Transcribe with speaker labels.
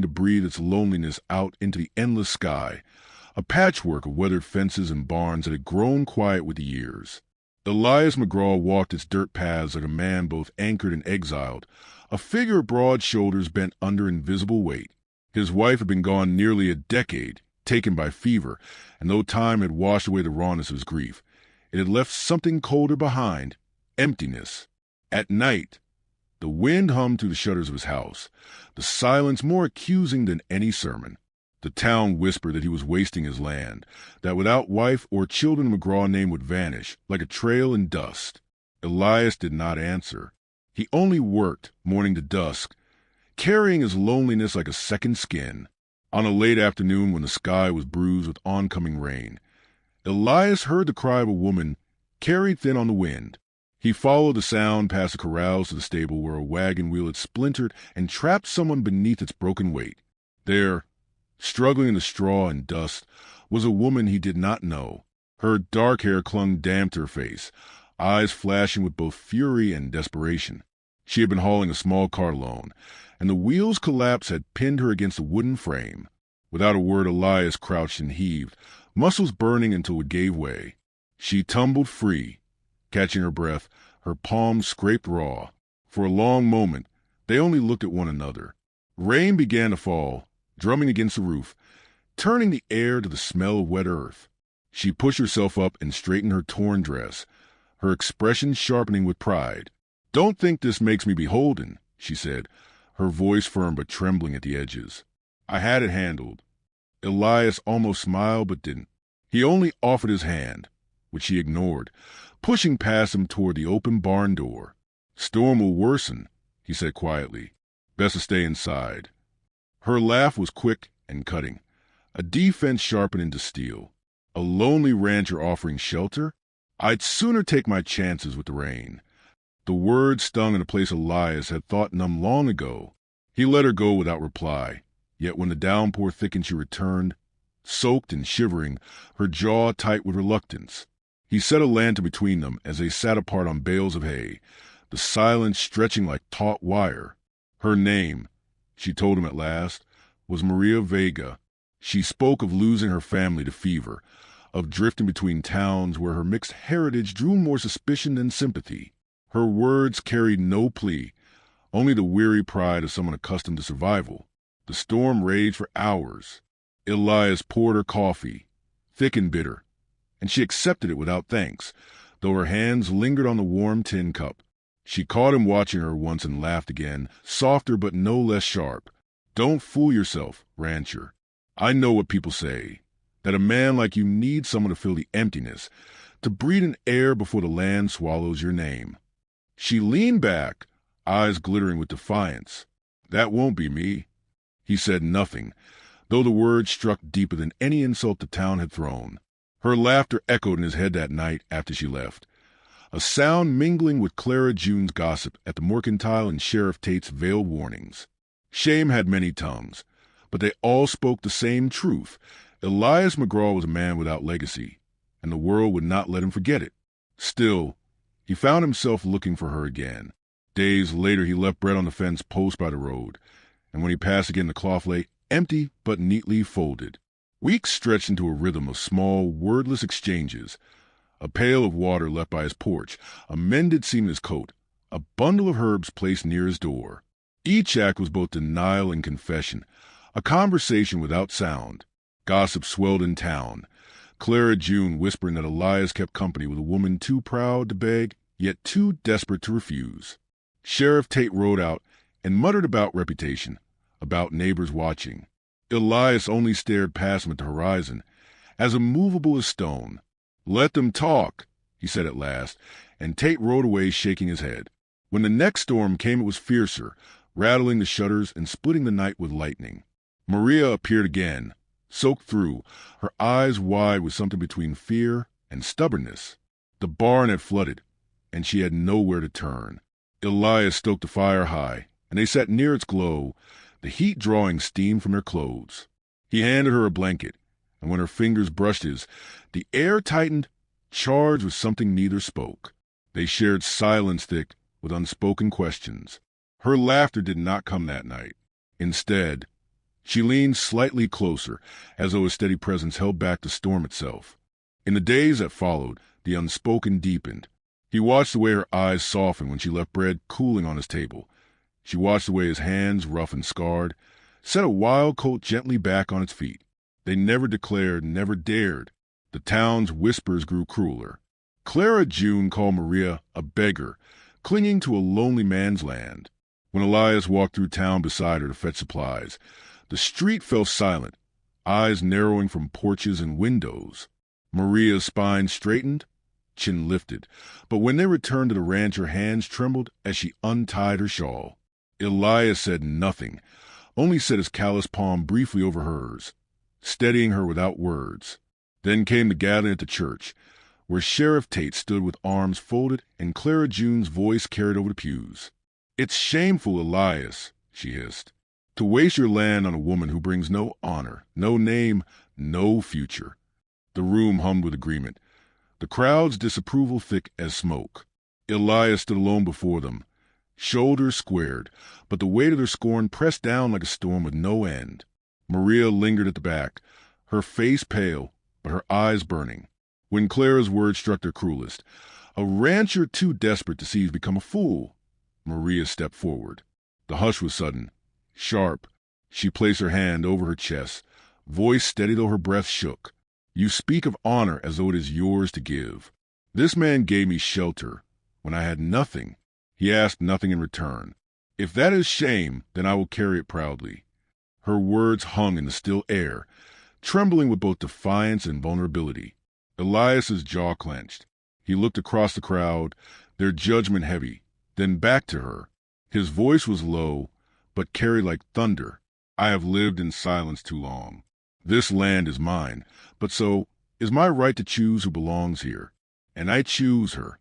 Speaker 1: to breathe its loneliness out into the endless sky, a patchwork of weathered fences and barns that had grown quiet with the years. Elias McGraw walked its dirt paths like a man both anchored and exiled, a figure of broad shoulders bent under invisible weight. His wife had been gone nearly a decade, taken by fever, and though time had washed away the rawness of his grief, it had left something colder behind: emptiness. At night, the wind hummed through the shutters of his house, the silence more accusing than any sermon. The town whispered that he was wasting his land, that without wife or children the McGraw name would vanish like a trail in dust. Elias did not answer. He only worked, morning to dusk, carrying his loneliness like a second skin. On a late afternoon when the sky was bruised with oncoming rain, Elias heard the cry of a woman carried thin on the wind. He followed the sound past the corrals to the stable where a wagon wheel had splintered and trapped someone beneath its broken weight. There, struggling in the straw and dust, was a woman he did not know. Her dark hair clung damp to her face, eyes flashing with both fury and desperation. She had been hauling a small cart alone, and the wheel's collapse had pinned her against a wooden frame. Without a word, Elias crouched and heaved, muscles burning until it gave way. She tumbled free, catching her breath, her palms scraped raw. For a long moment, they only looked at one another. Rain began to fall, drumming against the roof, turning the air to the smell of wet earth. She pushed herself up and straightened her torn dress, her expression sharpening with pride. "Don't think this makes me beholden," she said, her voice firm but trembling at the edges. "I had it handled." Elias almost smiled but didn't. He only offered his hand, which she ignored, pushing past him toward the open barn door. "Storm will worsen," he said quietly. "Best to stay inside." Her laugh was quick and cutting, a defense sharpened into steel. A lonely rancher offering shelter? I'd sooner take my chances with the rain. The words stung in a place Elias had thought numb long ago. He let her go without reply, yet when the downpour thickened she returned, soaked and shivering, her jaw tight with reluctance. He set a lantern between them as they sat apart on bales of hay, the silence stretching like taut wire. Her name, she told him at last, was Maria Vega. She spoke of losing her family to fever, of drifting between towns where her mixed heritage drew more suspicion than sympathy. Her words carried no plea, only the weary pride of someone accustomed to survival. The storm raged for hours. Elias poured her coffee, thick and bitter, and she accepted it without thanks, though her hands lingered on the warm tin cup. She caught him watching her once and laughed again, softer but no less sharp. "Don't fool yourself, rancher. I know what people say, that a man like you needs someone to fill the emptiness, to breathe an air before the land swallows your name." She leaned back, eyes glittering with defiance. "That won't be me." He said nothing, though the words struck deeper than any insult the town had thrown. Her laughter echoed in his head that night after she left, a sound mingling with Clara June's gossip at the Mercantile and Sheriff Tate's veiled warnings. Shame had many tongues, but they all spoke the same truth. Elias McGraw was a man without legacy, and the world would not let him forget it. Still, he found himself looking for her again. Days later he left bread on the fence post by the road, and when he passed again the cloth lay empty but neatly folded. Weeks stretched into a rhythm of small, wordless exchanges. A pail of water left by his porch, a mended seam in his coat, a bundle of herbs placed near his door. Each act was both denial and confession, a conversation without sound. Gossip swelled in town, Clara June whispering that Elias kept company with a woman too proud to beg, yet too desperate to refuse. Sheriff Tate rode out and muttered about reputation, about neighbors watching. Elias only stared past him at the horizon, as immovable as stone. "Let them talk," he said at last, and Tate rode away shaking his head. When the next storm came it was fiercer, rattling the shutters and splitting the night with lightning. Maria appeared again, soaked through, her eyes wide with something between fear and stubbornness. The barn had flooded, and she had nowhere to turn. Elias stoked the fire high, and they sat near its glow, the heat drawing steam from their clothes. He handed her a blanket, and when her fingers brushed his, the air tightened, charged with something neither spoke. They shared silence thick with unspoken questions. Her laughter did not come that night. Instead, She leaned slightly closer, as though a steady presence held back the storm itself. In the days that followed, the unspoken deepened. He watched the way her eyes softened when she left bread cooling on his table. She watched the way his hands, rough and scarred, set a wild coat gently back on its feet. They never declared, never dared. The town's whispers grew crueler. Clara June called Maria a beggar, clinging to a lonely man's land. When Elias walked through town beside her to fetch supplies, the street fell silent, eyes narrowing from porches and windows. Maria's spine straightened, chin lifted, but when they returned to the ranch her hands trembled as she untied her shawl. Elias said nothing, only set his calloused palm briefly over hers, steadying her without words. Then came the gathering at the church, where Sheriff Tate stood with arms folded and Clara June's voice carried over the pews. "It's shameful, Elias," she hissed, "to waste your land on a woman who brings no honor, no name, no future." The room hummed with agreement, the crowd's disapproval thick as smoke. Elias stood alone before them, shoulders squared, but the weight of their scorn pressed down like a storm with no end. Maria lingered at the back, her face pale, but her eyes burning. When Clara's words struck their cruelest, "A rancher too desperate to see he's become a fool," Maria stepped forward. The hush was sudden, sharp. She placed her hand over her chest, voice steady though her breath shook. "You speak of honor as though it is yours to give. This man gave me shelter when I had nothing. He asked nothing in return. If that is shame, then I will carry it proudly." Her words hung in the still air, trembling with both defiance and vulnerability. Elias's jaw clenched. He looked across the crowd, their judgment heavy, then back to her. His voice was low, but carried like thunder. "I have lived in silence too long. This land is mine, but so is my right to choose who belongs here. And I choose her.